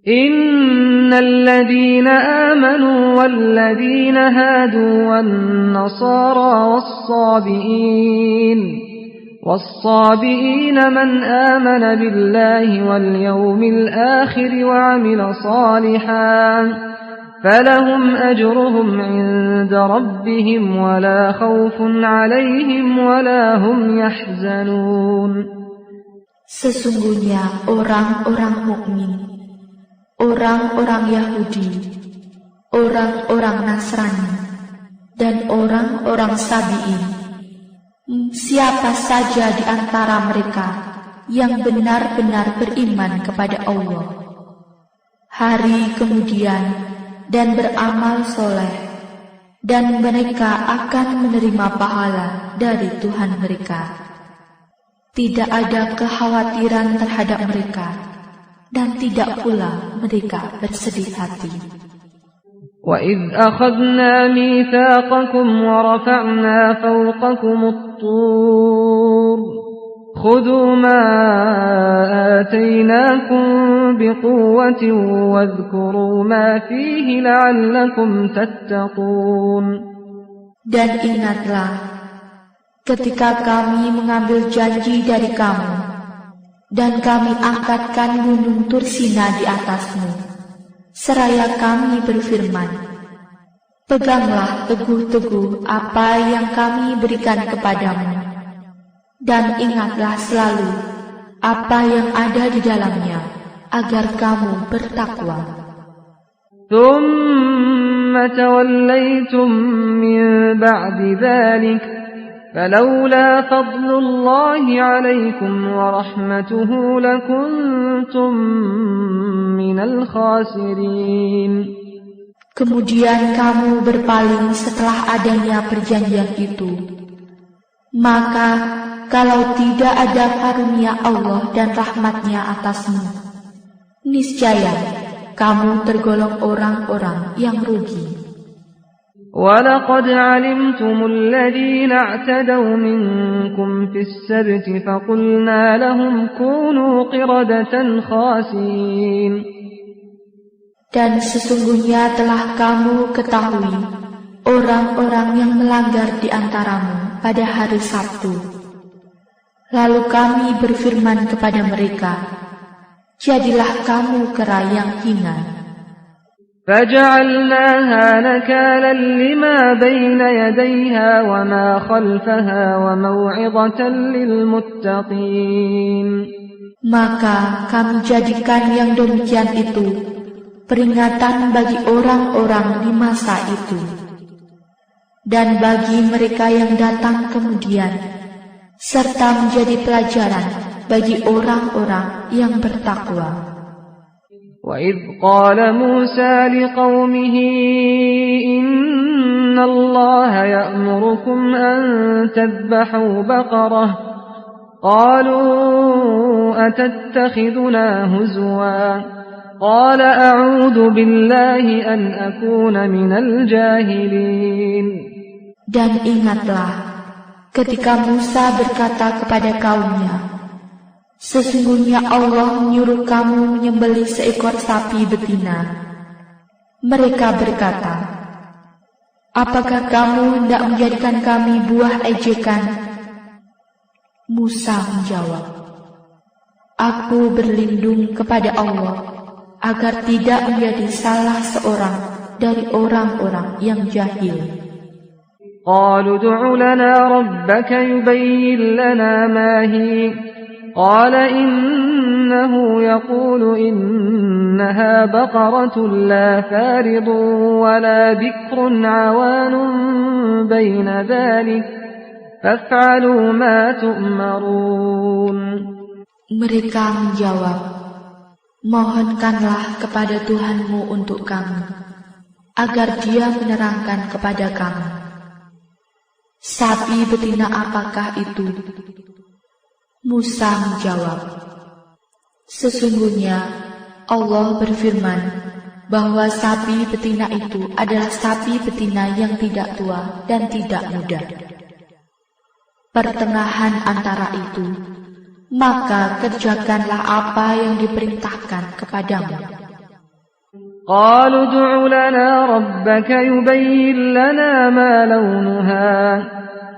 إن الذين آمنوا والذين هادوا والنصارى والصابئين من آمن بالله واليوم الآخر وعمل صالحا فلهم أجرهم عند ربهم ولا خوف عليهم ولا هم يحزنون. Sesungguhnya orang-orang mukmin, orang-orang Yahudi, orang-orang Nasrani, dan orang-orang Sabi'in, siapa saja di antara mereka yang benar-benar beriman kepada Allah, hari kemudian, dan beramal soleh, dan mereka akan menerima pahala dari Tuhan mereka. Tidak ada kekhawatiran terhadap mereka, dan tidak pula mereka bersedih hati. وَإِذْ أَخَذْنَا مِيثَاقَكُمْ وَرَفَعْنَا فَوْقَكُمُ الطُّورَ خُذُوا مَا آتَيْنَاكُمْ بِقُوَّةٍ وَاذْكُرُوا مَا فِيهِ لَعَلَّكُمْ تَتَّقُونَ. Dan ingatlah ketika kami mengambil janji dari kamu, dan kami angkatkan gunung Tursina di atasmu, seraya kami berfirman, peganglah teguh-teguh apa yang kami berikan kepadamu, dan ingatlah selalu apa yang ada di dalamnya, agar kamu bertakwa. ثُمَّ تَوَلَّيْتُمْ مِنْ بَعْدِ ذَلِكَ فَلَوْلَا فَضْلُ اللَّهِ عَلَيْكُمْ وَرَحْمَتُهُ لَكُنْتُمْ مِنَ الْخَاسِرِينَ. Kemudian kamu berpaling setelah adanya perjanjian itu. Maka kalau tidak ada karunia Allah dan rahmatnya atasmu, niscaya kamu tergolong orang-orang yang rugi. وَلَقَدْ عَلِمْتُمُ الَّذِينَ اعْتَدَوْا مِنكُمْ فِي السَّبْتِ فَقُلْنَا لَهُمْ كُونُوا قِرَدَةً خَاسِئِينَ. Dan sesungguhnya telah kamu ketahui orang-orang yang melanggar di antaramu pada hari Sabtu. Lalu kami berfirman kepada mereka, jadilah kamu kera yang hina. فَجَعَلْنَاهَا نَكَالًا لِمَا بَيْنَ يَدَيْهَا وَمَا خَلْفَهَا وَمَوْعِظَةً لِلْمُتَّقِينَ. Maka kami jadikan yang demikian itu peringatan bagi orang-orang di masa itu, dan bagi mereka yang datang kemudian, serta menjadi pelajaran bagi orang-orang yang bertakwa. وَإِذْ قَالَ مُوسَى لِقَوْمِهِ إِنَّ اللَّهَ يَأْمُرُكُمْ أَن تَذْبَحُوا بَقَرَةً قَالُوا أَتَتَّخِذُنَا هُزُوًا قَالَ أَعُوذُ بِاللَّهِ أَنْ أَكُونَ مِنَ الْجَاهِلِينَ. Dan ingatlah ketika Musa berkata kepada kaumnya, sesungguhnya Allah menyuruh kamu menyembelih seekor sapi betina. Mereka berkata, apakah kamu hendak menjadikan kami buah ejekan? Musa menjawab, aku berlindung kepada Allah agar tidak menjadi salah seorang dari orang-orang yang jahil. قالوا ادع لنا ربك يبين لنا ما هي قال إنه يقول إنها بقرة لا فارض ولا بكر عوان بين ذلك فافعلوا ما تؤمرون. Mereka menjawab, mohonkanlah kepada Tuhanmu untuk kami, agar Dia menerangkan kepada kami. Sapi betina apakah itu? Musa menjawab, sesungguhnya Allah berfirman bahwa sapi betina itu adalah sapi betina yang tidak tua dan tidak muda, pertengahan antara itu. Maka kerjakanlah apa yang diperintahkan kepadamu. قالوا ادع لنا ربك يبين لنا ما لونها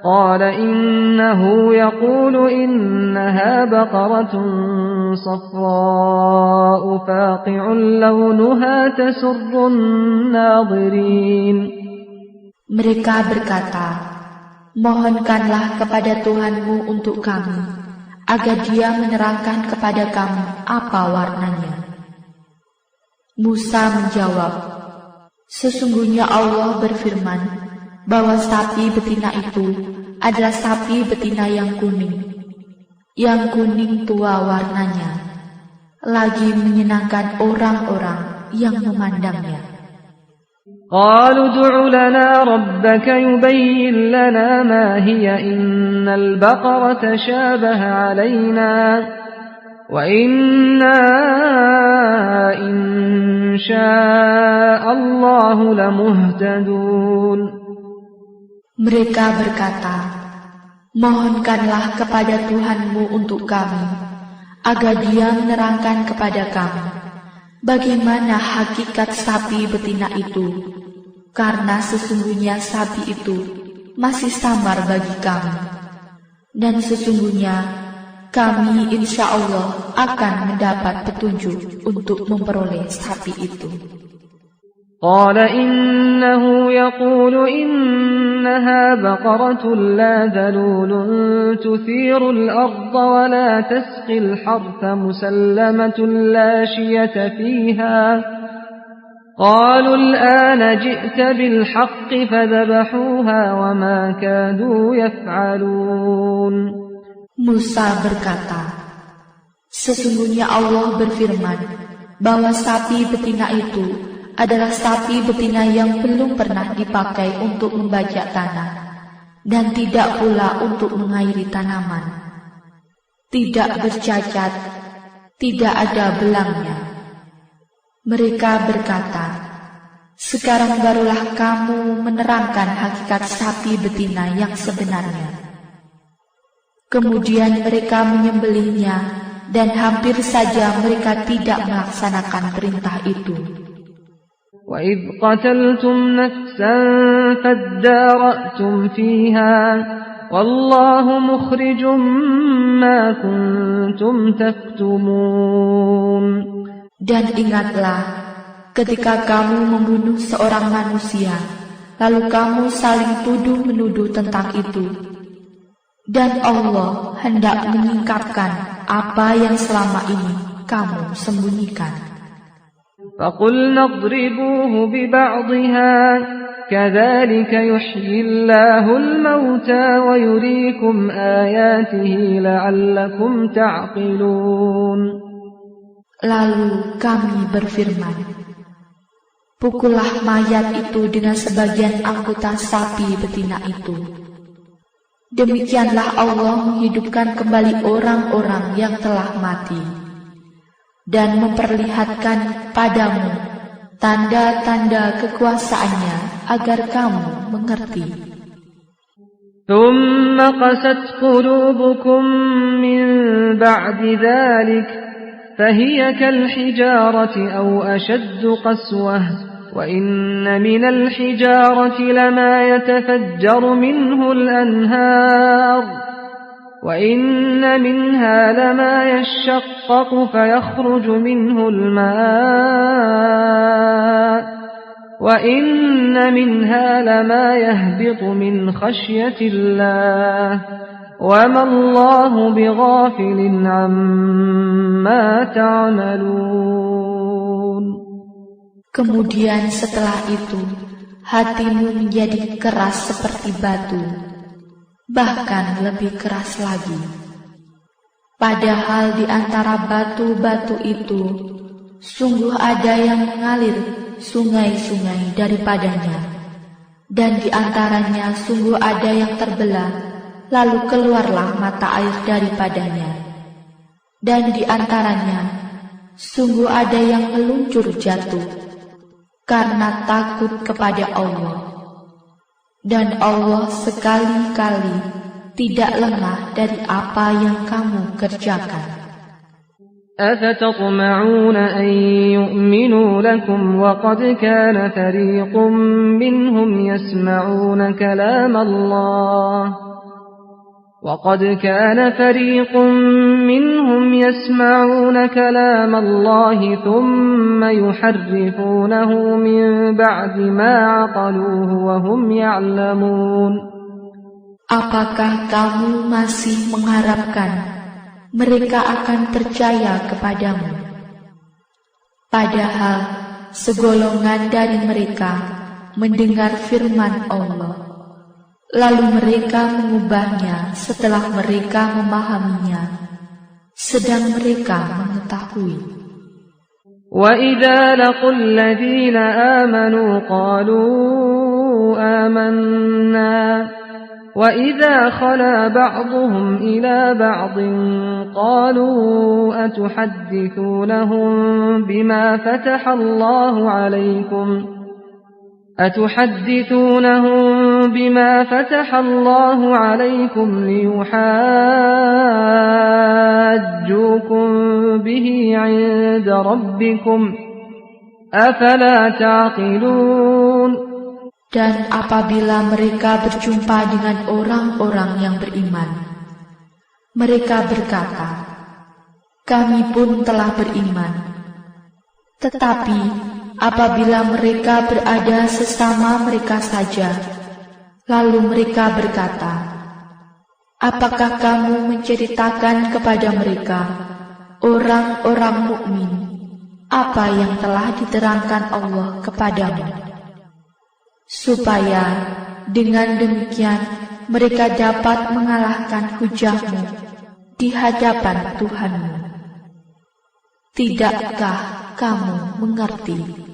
قال إنه يقول إنها بقرة صفراء فاقع لونها تسر الناظرين. Mereka berkata, mohonkanlah kepada Tuhanmu untuk kami, agar Dia menerangkan kepada kami apa warnanya. Musa menjawab, sesungguhnya Allah berfirman bahwa sapi betina itu adalah sapi betina yang kuning tua warnanya, lagi menyenangkan orang-orang yang memandangnya. قالوا ادع لنا ربك يبين لنا ما هي إن البقرة تشابه علينا وإنا إن شاء الله لمهتدون. Mereka berkata, mohonkanlah kepada Tuhanmu untuk kami, agar Dia menerangkan kepada kami bagaimana hakikat sapi betina itu, karena sesungguhnya sapi itu masih samar bagi kami, dan sesungguhnya kami insya Allah akan mendapat petunjuk untuk memperoleh sapi itu. قال إنه يقول إنها بقرة لا ذلول تثير الأرض ولا تسقي الحرث مسلمة لا شية فيها قالوا الآن جئت بالحق فذبحوها وما كادوا يفعلون. Musa berkata, sesungguhnya Allah berfirman bahwa sapi betina itu adalah sapi betina yang belum pernah dipakai untuk membajak tanah dan tidak pula untuk mengairi tanaman. Tidak bercacat, tidak ada belangnya. Mereka berkata, sekarang barulah kamu menerangkan hakikat sapi betina yang sebenarnya. Kemudian mereka menyembelihnya dan hampir saja mereka tidak melaksanakan perintah itu. وَإِذْ قَتَلْتُمْ نَفْسًا فَادَّارَأْتُمْ فِيهَا وَاللَّهُ مُخْرِجٌ مَا كُنْتُمْ تَكْتُمُونَ. Dan ingatlah ketika kamu membunuh seorang manusia, lalu kamu saling tuduh-menuduh tentang itu, dan Allah hendak menyingkapkan apa yang selama ini kamu sembunyikan. فَقُلْنَا اضْرِبُوهُ بِبَعْضِهَا كَذَلِكَ يُحْيِي اللَّهُ الْمَوْتَى وَيُرِيكُمْ آيَاتِهِ لَعَلَّكُمْ تَعْقِلُونَ. Lalu kami berfirman, pukullah mayat itu dengan sebagian anggota sapi betina itu. Demikianlah Allah menghidupkan kembali orang-orang yang telah mati dan memperlihatkan padamu tanda-tanda kekuasaannya agar kamu mengerti. ثُمَّ قَسَتْ قُلُوبُكُمْ مِنْ بَعْدِ ذَلِكَ فَهِيَ كَالْحِجَارَةِ أَوْ أَشَدُّ قَسْوَةً وَإِنَّ مِنَ الْحِجَارَةِ لَمَا يَتَفَجَّرُ مِنْهُ الْأَنْهَارُ وَإِنَّ مِنْهَا لَمَا يَشَّقَّقُ فَيَخْرُجُ مِنْهُ الْمَاءُ وَإِنَّ مِنْهَا لَمَا يَهْبِطُ مِنْ خَشْيَةِ اللَّهِ وَمَا اللَّهُ بِغَافِلٍ عَمَّا تَعْمَلُونَ. Kemudian setelah itu hatimu menjadi keras seperti batu, bahkan lebih keras lagi. Padahal di antara batu-batu itu sungguh ada yang mengalir sungai-sungai daripadanya, dan di antaranya sungguh ada yang terbelah, lalu keluarlah mata air daripadanya, dan di antaranya sungguh ada yang meluncur jatuh karena takut kepada Allah. Dan Allah sekali-kali tidak lengah dari apa yang kamu kerjakan. أفتطمعون أن يؤمنوا لكم وقد كان فريق منهم يسمعون كلام الله ثم يحرفونه من بعد ما عقلوه وهم يعلمون. Apakah kamu masih mengharapkan mereka akan percaya kepadamu? Padahal segolongan dari mereka mendengar firman Allah, lalu mereka mengubahnya setelah mereka memahaminya, sedang mereka mengetahui. وَإِذَا لَقُوا الَّذِينَ آمَنُوا قَالُوا آمَنَّا وَإِذَا خَلَا بَعْضُهُمْ إِلَى بَعْضٍ قَالُوا أَتُحَدِّثُونَهُم بِمَا فَتَحَ اللَّهُ عَلَيْكُمْ لِيُحَاجُّوكُم بِهِ عِندَ رَبِّكُمْ أَفَلَا تَعْقِلُونَ. Dan apabila mereka berjumpa dengan orang-orang yang beriman, mereka berkata, kami pun telah beriman. Tetapi apabila mereka berada sesama mereka saja, lalu mereka berkata, apakah kamu menceritakan kepada mereka, orang-orang mukmin, apa yang telah diterangkan Allah kepadamu, supaya dengan demikian mereka dapat mengalahkan hujahmu di hadapan Tuhanmu? Tidakkah kamu mengerti?